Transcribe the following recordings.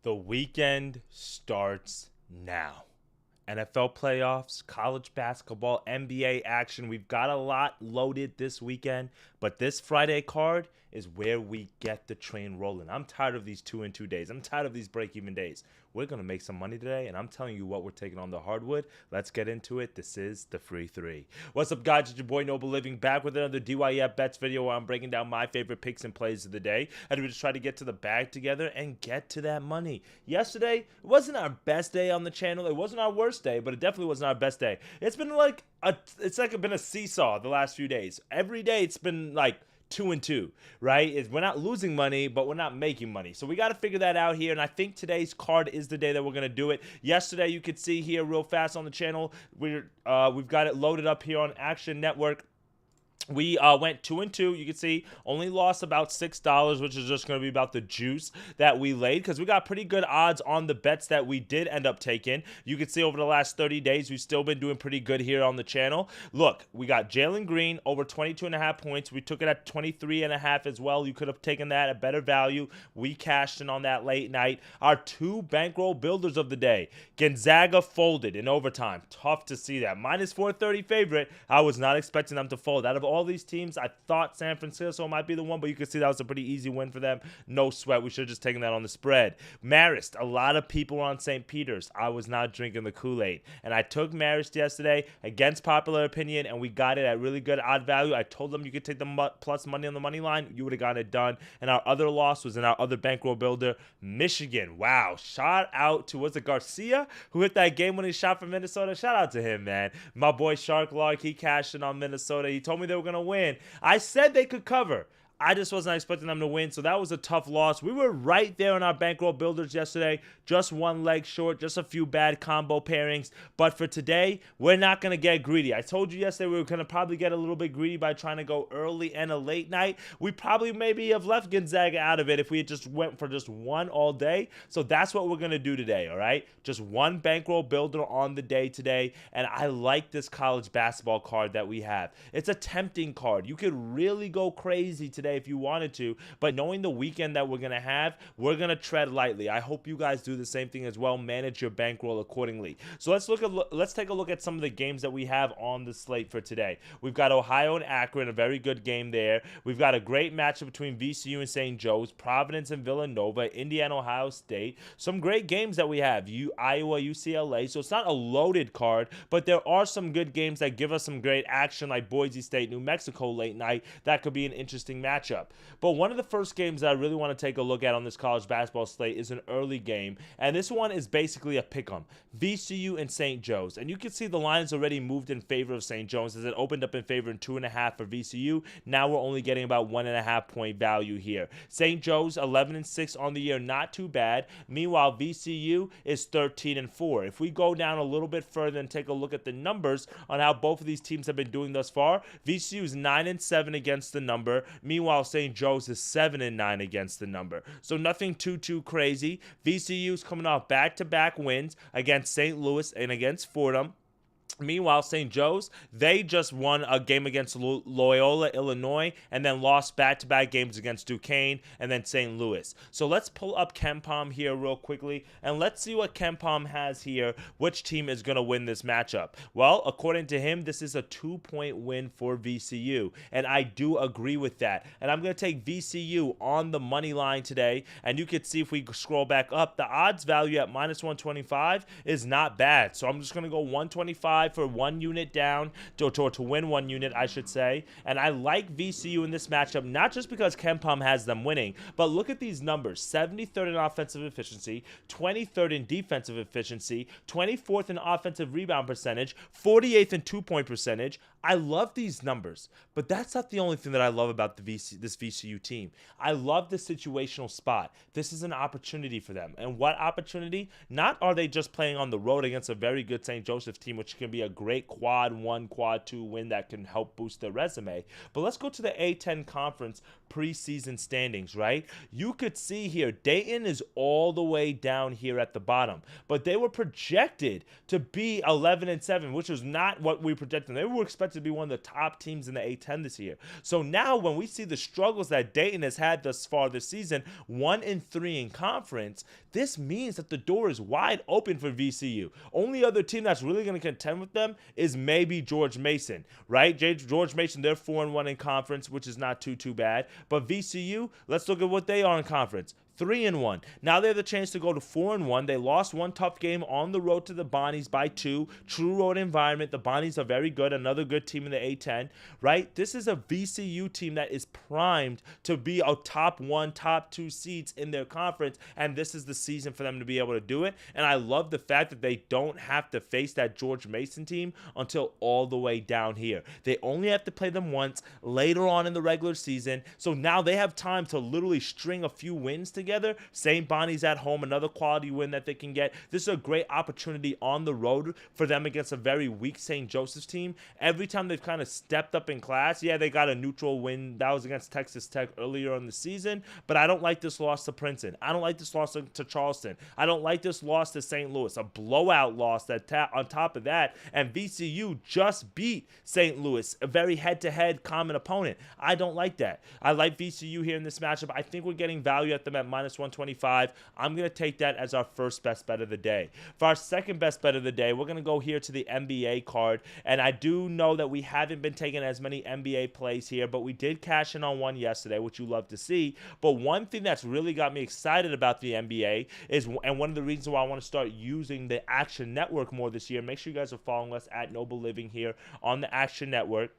The weekend starts now. NFL playoffs, college basketball, NBA action. We've got a lot loaded this weekend, but this Friday card is where we get the train rolling. I'm tired of these 2-2 days. I'm tired of these break-even days. We're going to make some money today, and I'm telling you what we're taking on the hardwood. Let's get into it. This is the Free 3. What's up, guys? It's your boy Noble Living back with another DYF Bets video where I'm breaking down my favorite picks and plays of the day. And we just try to get to the bag together and get to that money. Yesterday, it wasn't our best day on the channel. It wasn't our worst day, but it definitely wasn't our best day. It's been like been a seesaw the last few days. Every day it's been like 2-2, right? We're not losing money, but we're not making money. So we got to figure that out here. And I think today's card is the day that we're going to do it. Yesterday, you could see here real fast on the channel, we've got it loaded up here on Action Network. We went 2-2. You can see only lost about $6, which is just going to be about the juice that we laid because we got pretty good odds on the bets that we did end up taking. You can see over the last 30 days, we've still been doing pretty good here on the channel. Look, we got Jalen Green over 22.5 points. We took it at 23.5 as well. You could have taken that at better value. We cashed in on that late night. Our two bankroll builders of the day. Gonzaga folded in overtime. Tough to see that. Minus 430 favorite. I was not expecting them to fold. Out of all these teams, I thought San Francisco might be the one, but you can see that was a pretty easy win for them. No sweat. We should have just taken that on the spread. Marist, a lot of people on St. Peter's. I was not drinking the Kool-Aid. And I took Marist yesterday against popular opinion, and we got it at really good odd value. I told them you could take the plus money on the money line. You would have gotten it done. And our other loss was in our other bankroll builder, Michigan. Wow. Shout out to, was it Garcia who hit that game-winning shot from Minnesota? Shout out to him, man. My boy Shark Log, he cashed in on Minnesota. He told me they were going to win. I said they could cover. I just wasn't expecting them to win, so that was a tough loss. We were right there on our bankroll builders yesterday, just one leg short, just a few bad combo pairings. But for today, we're not going to get greedy. I told you yesterday we were going to probably get a little bit greedy by trying to go early and a late night. We probably maybe have left Gonzaga out of it if we had just went for just one all day. So that's what we're going to do today, all right? Just one bankroll builder on the day today, and I like this college basketball card that we have. It's a tempting card. You could really go crazy today if you wanted to, but knowing the weekend that we're going to have, we're going to tread lightly. I hope you guys do the same thing as well. Manage your bankroll accordingly. So let's take a look at some of the games that we have on the slate for today. We've got Ohio and Akron, a very good game there. We've got a great matchup between VCU and St. Joe's, Providence and Villanova, Indiana, Ohio State. Some great games that we have. Iowa, UCLA. So it's not a loaded card, but there are some good games that give us some great action, like Boise State, New Mexico late night. That could be an interesting matchup. But one of the first games that I really want to take a look at on this college basketball slate is an early game, and this one is basically a pick'em. VCU and St. Joe's, and you can see the line has already moved in favor of St. Joe's as it opened up in favor in 2.5 for VCU. Now we're only getting about 1.5 point value here. St. Joe's 11-6 on the year, not too bad. Meanwhile, VCU is 13-4. If we go down a little bit further and take a look at the numbers on how both of these teams have been doing thus far, VCU is 9-7 against the number. Meanwhile, St. Joe's is 7-9 against the number. So nothing too crazy. VCU is coming off back-to-back wins against St. Louis and against Fordham. Meanwhile, St. Joe's, they just won a game against Loyola, Illinois, and then lost back-to-back games against Duquesne and then St. Louis. So let's pull up KenPom here real quickly, and let's see what KenPom has here, which team is going to win this matchup. Well, according to him, this is a 2-point win for VCU, and I do agree with that. And I'm going to take VCU on the money line today, and you can see if we scroll back up, the odds value at minus 125 is not bad. So I'm just going to go 125 for 1 unit down to win 1 unit, I should say. And I like VCU in this matchup, not just because KenPom has them winning, but look at these numbers. 73rd in offensive efficiency, 23rd in defensive efficiency, 24th in offensive rebound percentage, 48th in 2-point percentage. I love these numbers, but that's not the only thing that I love about this VCU team. I love the situational spot. This is an opportunity for them. And what opportunity? Not are they just playing on the road against a very good St. Joseph team, which can be a great quad 1, quad 2 win that can help boost their resume. But let's go to the A10 conference preseason standings, right? You could see here, Dayton is all the way down here at the bottom, but they were projected to be 11-7, which was not what we projected. They were expected to be one of the top teams in the A10 this year. So now when we see the struggles that Dayton has had thus far this season, 1-3 in conference, this means that the door is wide open for VCU. Only other team that's really going to contend with them is maybe George Mason, right? George Mason, they're 4-1 in conference, which is not too bad. But VCU, let's look at what they are in conference. 3-1. Now they have the chance to go to 4-1. They lost one tough game on the road to the Bonnies by 2. True road environment. The Bonnies are very good. Another good team in the A10, right? This is a VCU team that is primed to be a top 1, top 2 seeds in their conference, and this is the season for them to be able to do it. And I love the fact that they don't have to face that George Mason team until all the way down here. They only have to play them once later on in the regular season, so now they have time to literally string a few wins together. St. Bonnie's at home, another quality win that they can get. This is a great opportunity on the road for them against a very weak St. Joseph's team. Every time they've kind of stepped up in class, yeah, they got a neutral win. That was against Texas Tech earlier in the season, but I don't like this loss to Princeton. I don't like this loss to Charleston. I don't like this loss to St. Louis. A blowout loss that on top of that, and VCU just beat St. Louis, a very head-to-head common opponent. I don't like that. I like VCU here in this matchup. I think we're getting value at them at -125. I'm going to take that as our first best bet of the day. For our second best bet of the day, we're going to go here to the NBA card, and I do know that we haven't been taking as many NBA plays here, but we did cash in on one yesterday, which you love to see. But one thing that's really got me excited about the NBA is, and one of the reasons why I want to start using the Action Network more this year, make sure you guys are following us at Noble Living here on the Action Network,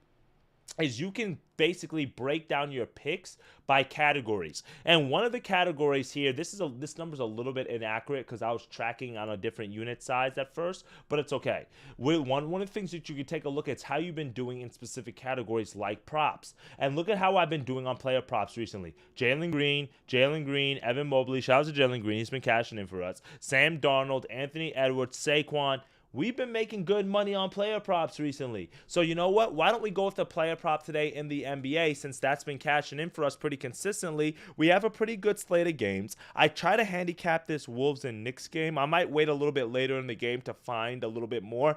is you can basically break down your picks by categories. And one of the categories here, this number's a little bit inaccurate because I was tracking on a different unit size at first, but it's okay. One of the things that you can take a look at is how you've been doing in specific categories like props. And look at how I've been doing on player props recently. Jalen Green, Evan Mobley, shout out to Jalen Green, he's been cashing in for us. Sam Darnold, Anthony Edwards, Saquon. We've been making good money on player props recently. So you know what? Why don't we go with the player prop today in the NBA, since that's been cashing in for us pretty consistently. We have a pretty good slate of games. I try to handicap this Wolves and Knicks game. I might wait a little bit later in the game to find a little bit more.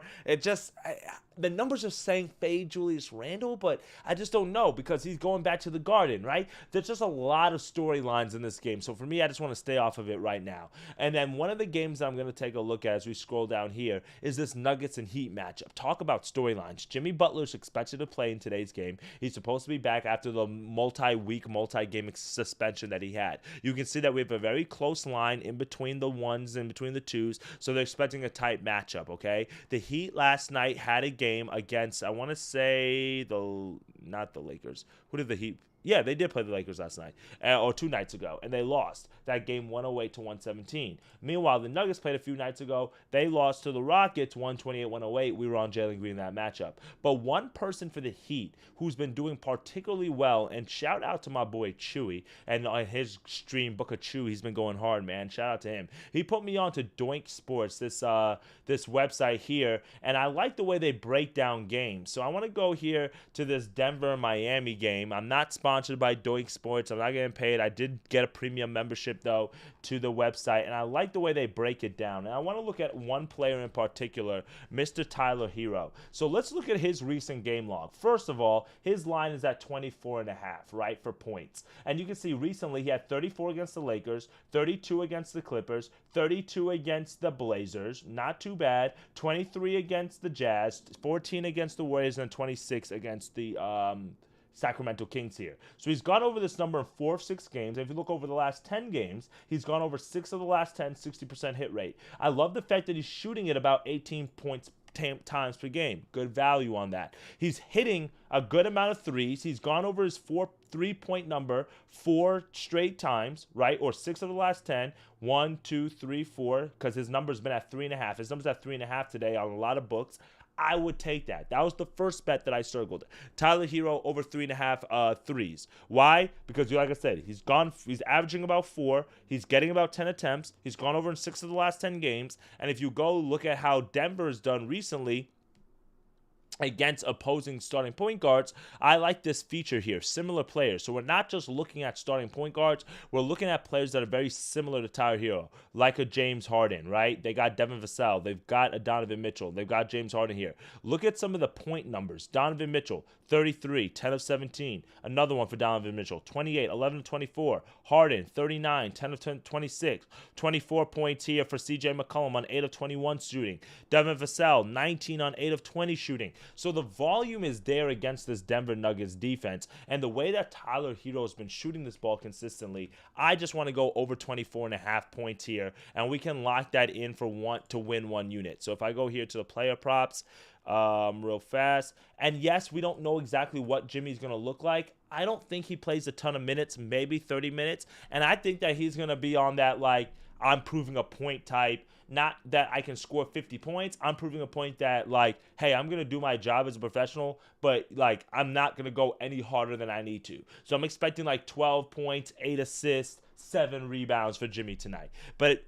The numbers are saying fade Julius Randle, but I just don't know because he's going back to the Garden, right? There's just a lot of storylines in this game. So for me, I just want to stay off of it right now. And then one of the games I'm going to take a look at as we scroll down here is this Nuggets and Heat matchup. Talk about storylines. Jimmy Butler's expected to play in today's game. He's supposed to be back after the multi-week, multi-game suspension that he had. You can see that we have a very close line in between the ones and between the twos, so they're expecting a tight matchup, okay? The Heat last night had a game against, I want to say, not the Lakers. Who did the Heat? Yeah, they did play the Lakers last night, or 2 nights ago, and they lost. That game 108-117. Meanwhile, the Nuggets played a few nights ago. They lost to the Rockets 128-108. We were on Jalen Green in that matchup. But one person for the Heat who's been doing particularly well, and shout out to my boy Chewy, and on his stream, Book of Chew, he's been going hard, man. Shout out to him. He put me on to Doink Sports, this website here, and I like the way they break down games. So I want to go here to this Denver-Miami game. I'm not sponsored by Doink Sports. I'm not getting paid. I did get a premium membership, though, to the website, and I like the way they break it down. And I want to look at one player in particular, Mr. Tyler Hero. So let's look at his recent game log. First of all, his line is at 24.5, right, for points. And you can see recently he had 34 against the Lakers, 32 against the Clippers, 32 against the Blazers, not too bad, 23 against the Jazz, 14 against the Warriors, and 26 against the Sacramento Kings here. So he's gone over this number in 4 of 6 games. If you look over the last 10 games, he's gone over 6 of the last 10, 60% hit rate. I love the fact that he's shooting at about 18 points times per game. Good value on that. He's hitting a good amount of threes. He's gone over his 3-point number 4 straight times, right? Or 6 of the last 10. 1, 2, 3, 4, because his number's been at 3.5. His number's at 3.5 today on a lot of books. I would take that. That was the first bet that I circled. Tyler Hero over 3.5 threes. Why? Because, like I said, he's averaging about 4. He's getting about 10 attempts. He's gone over in 6 of the last 10 games. And if you go look at how Denver's done recently, against opposing starting point guards, I like this feature here. Similar players. So we're not just looking at starting point guards. We're looking at players that are very similar to Tyler Hero, like a James Harden, right? They got Devin Vassell. They've got a Donovan Mitchell. They've got James Harden here. Look at some of the point numbers. Donovan Mitchell, 33, 10 of 17. Another one for Donovan Mitchell, 28, 11 of 24. Harden, 39, 10 of 26. 24 points here for CJ McCollum on 8 of 21 shooting. Devin Vassell, 19 on 8 of 20 shooting. So the volume is there against this Denver Nuggets defense. And the way that Tyler Hero has been shooting this ball consistently, I just want to go over 24.5 points here. And we can lock that in for to win one unit. So if I go here to the player props, real fast. And yes, we don't know exactly what Jimmy's going to look like. I don't think he plays a ton of minutes, maybe 30 minutes. And I think that he's going to be on that, like, I'm proving a point type. Not that I can score 50 points. I'm proving a point that, like, hey, I'm going to do my job as a professional, but, like, I'm not going to go any harder than I need to. So I'm expecting, like, 12 points, 8 assists, 7 rebounds for Jimmy tonight. But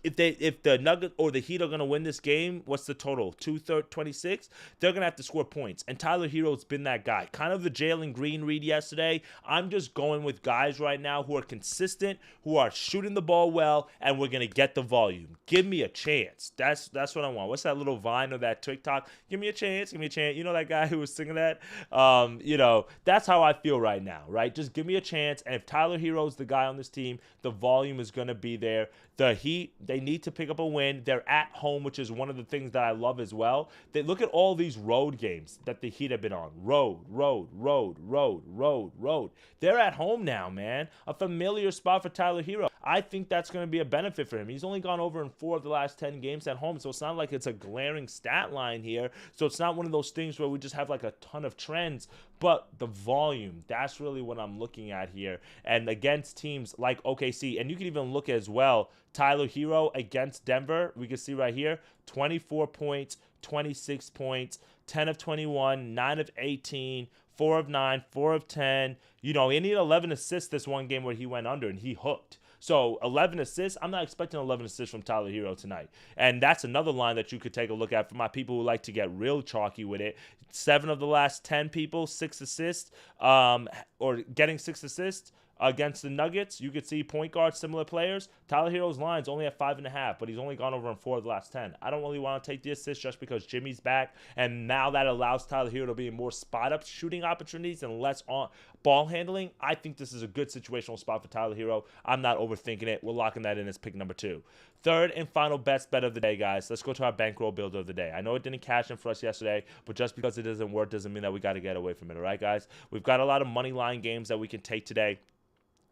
if the Nuggets or the Heat are going to win this game, what's the total? 26? They're going to have to score points. And Tyler Hero's been that guy. Kind of the Jalen Green read yesterday. I'm just going with guys right now who are consistent, who are shooting the ball well, and we're going to get the volume. Give me a chance. That's what I want. What's that little Vine or that TikTok? Give me a chance. Give me a chance. You know that guy who was singing that? That's how I feel right now, right? Just give me a chance. And if Tyler Hero's the guy on this team, the volume is going to be there. The Heat, they need to pick up a win. They're at home, which is one of the things that I love as well. They look at all these road games that the Heat have been on. Road. They're at home now, man. A familiar spot for Tyler Hero. I think that's going to be a benefit for him. He's only gone over in 4 of the last 10 games at home, so it's not like it's a glaring stat line here. So it's not one of those things where we just have like a ton of trends, but the volume, that's really what I'm looking at here. And against teams like OKC, and you can even look as well, Tyler Hero against Denver, we can see right here, 24 points, 26 points, 10 of 21, 9 of 18, 4 of 9, 4 of 10. He needed 11 assists this one game where he went under and he hooked. So 11 assists, I'm not expecting 11 assists from Tyler Hero tonight. And that's another line that you could take a look at for my people who like to get real chalky with it. 7 of the last 10 people, 6 assists, or getting 6 assists. Against the Nuggets, you could see point guard, similar players. Tyler Hero's line's only at 5.5, but he's only gone over in 4 of the last 10. I don't really want to take the assist just because Jimmy's back, and now that allows Tyler Hero to be in more spot-up shooting opportunities and less on ball handling. I think this is a good situational spot for Tyler Hero. I'm not overthinking it. We're locking that in as pick number 2. Third and final best bet of the day, guys. Let's go to our bankroll builder of the day. I know it didn't cash in for us yesterday, but just because it doesn't work doesn't mean that we got to get away from it, all right, guys? We've got a lot of money line games that we can take today.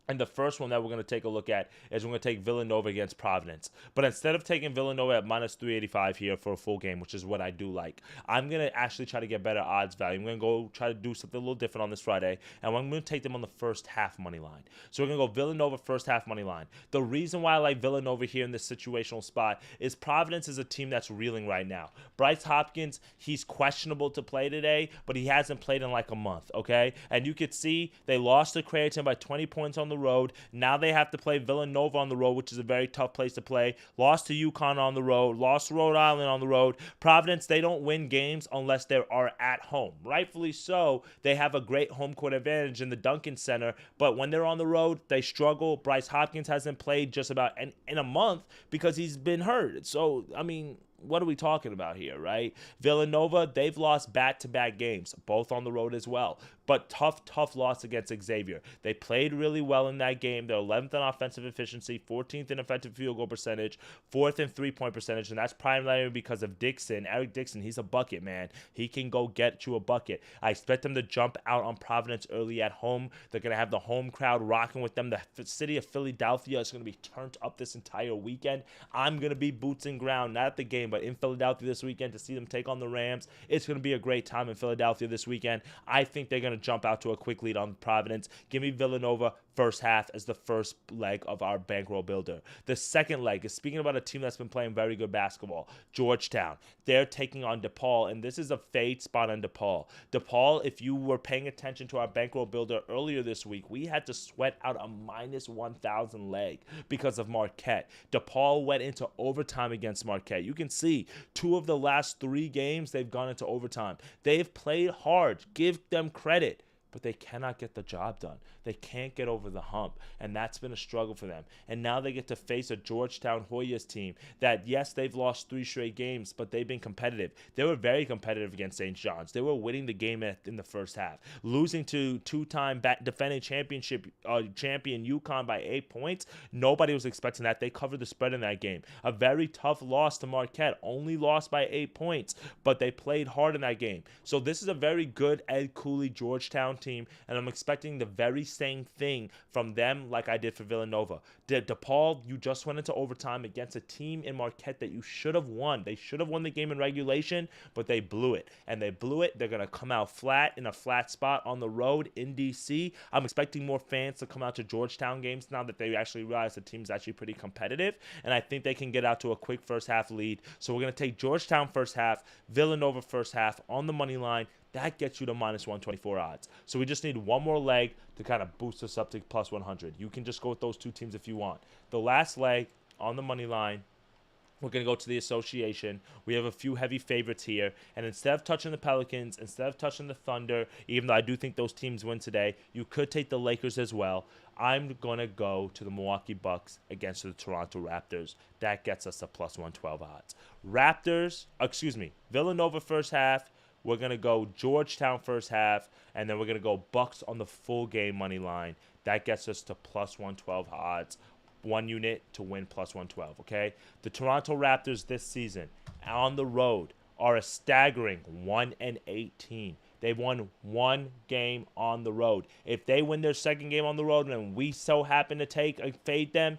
And the first one that we're going to take a look at is we're going to take Villanova against Providence. But instead of taking Villanova at minus 385 here for a full game, which is what I do like, I'm going to actually try to get better odds value. I'm going to go try to do something a little different on this Friday, and I'm going to take them on the first half money line. So we're going to go Villanova first half money line. The reason why I like Villanova here in this situational spot is Providence is a team that's reeling right now. Bryce Hopkins, he's questionable to play today, but he hasn't played in like a month, okay? And you could see they lost to Creighton by 20 points on the road. Now they have to play Villanova on the road, which is a very tough place to play. Lost to UConn on the road. Lost to Rhode Island on the road. Providence, they don't win games unless they are at home. Rightfully so. They have a great home court advantage in the Duncan Center, but when they're on the road, they struggle. Bryce Hopkins hasn't played just about in a month because he's been hurt. So, I mean, what are we talking about here, right? Villanova, they've lost back-to-back games, both on the road as well. But tough loss against Xavier. They played really well in that game. They're 11th in offensive efficiency, 14th in effective field goal percentage, 4th in three-point percentage, and that's primarily because of Dixon. Eric Dixon, he's a bucket, man. He can go get you a bucket. I expect them to jump out on Providence early at home. They're going to have the home crowd rocking with them. The city of Philadelphia is going to be turned up this entire weekend. I'm going to be boots and ground, not at the game, but in Philadelphia this weekend to see them take on the Rams. It's going to be a great time in Philadelphia this weekend. I think they're going to jump out to a quick lead on Providence. Give me Villanova first half as the first leg of our bankroll builder. The second leg is speaking about a team that's been playing very good basketball, Georgetown. They're taking on DePaul, and this is a fade spot on DePaul. DePaul, if you were paying attention to our bankroll builder earlier this week, we had to sweat out a minus 1,000 leg because of Marquette. DePaul went into overtime against Marquette. You can see 2 of the last 3 games, they've gone into overtime. They've played hard. Give them credit. But they cannot get the job done. They can't get over the hump, and that's been a struggle for them. And now they get to face a Georgetown Hoyas team that, yes, they've lost 3 straight games, but they've been competitive. They were very competitive against St. John's. They were winning the game in the first half, losing to 2-time defending champion UConn by 8 points. Nobody was expecting that. They covered the spread in that game. A very tough loss to Marquette, only lost by 8 points, but they played hard in that game. So this is a very good Ed Cooley Georgetown team, and I'm expecting the very same thing from them like I did for Villanova. DePaul, you just went into overtime against a team in Marquette that you should have won. They should have won the game in regulation, but they blew it. And they blew it. They're going to come out flat in a flat spot on the road in D.C. I'm expecting more fans to come out to Georgetown games now that they actually realize the team's actually pretty competitive, and I think they can get out to a quick first half lead. So we're going to take Georgetown first half, Villanova first half on the money line. That gets you to minus 124 odds. So we just need one more leg to kind of boost us up to plus 100. You can just go with those 2 teams if you want. The last leg on the money line, we're going to go to the association. We have a few heavy favorites here. And instead of touching the Pelicans, instead of touching the Thunder, even though I do think those teams win today, you could take the Lakers as well. I'm going to go to the Milwaukee Bucks against the Toronto Raptors. That gets us to plus 112 odds. Villanova first half. We're going to go Georgetown first half, and then we're going to go Bucks on the full game money line. That gets us to plus 112 odds. 1 unit to win plus 112, okay? The Toronto Raptors this season on the road are a staggering 1-18. They've won 1 game on the road. If they win their second game on the road and we so happen to fade them,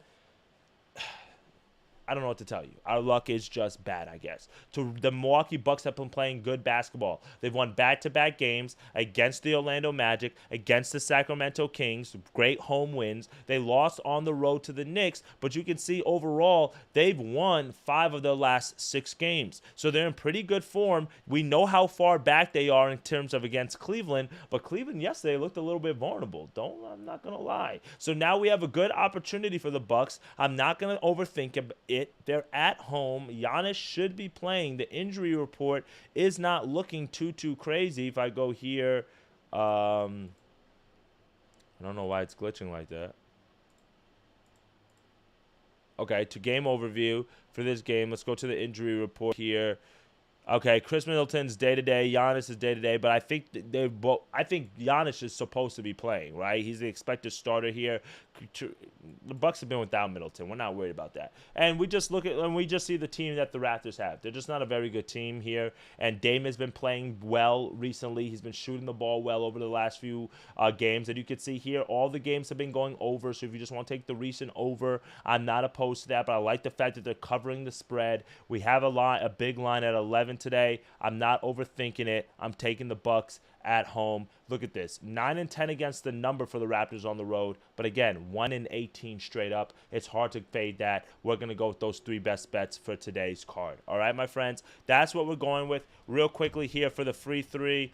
I don't know what to tell you. Our luck is just bad, I guess. So the Milwaukee Bucks have been playing good basketball. They've won back-to-back games against the Orlando Magic, against the Sacramento Kings, great home wins. They lost on the road to the Knicks, but you can see overall they've won 5 of their last 6 games. So they're in pretty good form. We know how far back they are in terms of against Cleveland, but Cleveland yesterday looked a little bit vulnerable. I'm not going to lie. So now we have a good opportunity for the Bucks. I'm not going to overthink it. They're at home. Giannis should be playing. The injury report is not looking too crazy. If I go here, I don't know why it's glitching like that. Okay, to game overview for this game. Let's go to the injury report here. Okay, Chris Middleton's day-to-day, Giannis is day-to-day, but I think Giannis is supposed to be playing, right? He's the expected starter here. The Bucks have been without Middleton. We're not worried about that. And we just see the team that the Raptors have. They're just not a very good team here. And Dame has been playing well recently. He's been shooting the ball well over the last few games. And you can see here, all the games have been going over. So if you just want to take the recent over, I'm not opposed to that. But I like the fact that they're covering the spread. We have a big line at 11 today. I'm not overthinking it. I'm taking the Bucks at home. Look at this. 9-10 against the number for the Raptors on the road. But again, 1-18 straight up. It's hard to fade that. We're going to go with those 3 best bets for today's card. All right, my friends? That's what we're going with. Real quickly here for the free 3.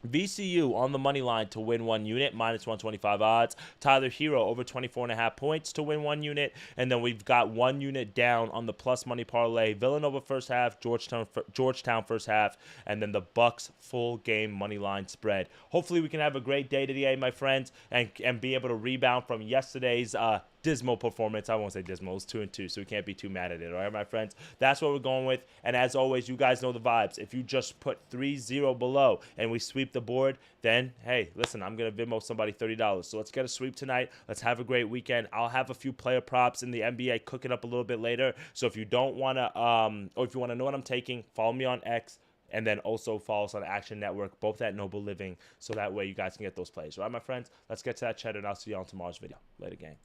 VCU on the money line to win 1 unit, minus 125 odds. Tyler Hero over 24.5 points to win 1 unit. And then we've got 1 unit down on the plus money parlay. Villanova first half, Georgetown first half, and then the Bucks full game money line spread. Hopefully we can have a great day today, my friends, and be able to rebound from yesterday's dismal performance. I won't say dismal. It's 2-2, so we can't be too mad at it. All right, my friends? That's what we're going with. And as always, you guys know the vibes. If you just put 3-0 below and we sweep the board, then, hey, listen, I'm going to Venmo somebody $30. So let's get a sweep tonight. Let's have a great weekend. I'll have a few player props in the NBA cooking up a little bit later. So if you don't want to, or if you want to know what I'm taking, follow me on X. And then also follow us on Action Network, both at Noble Living. So that way you guys can get those plays. All right, my friends? Let's get to that chat, and I'll see you on tomorrow's video. Later, gang.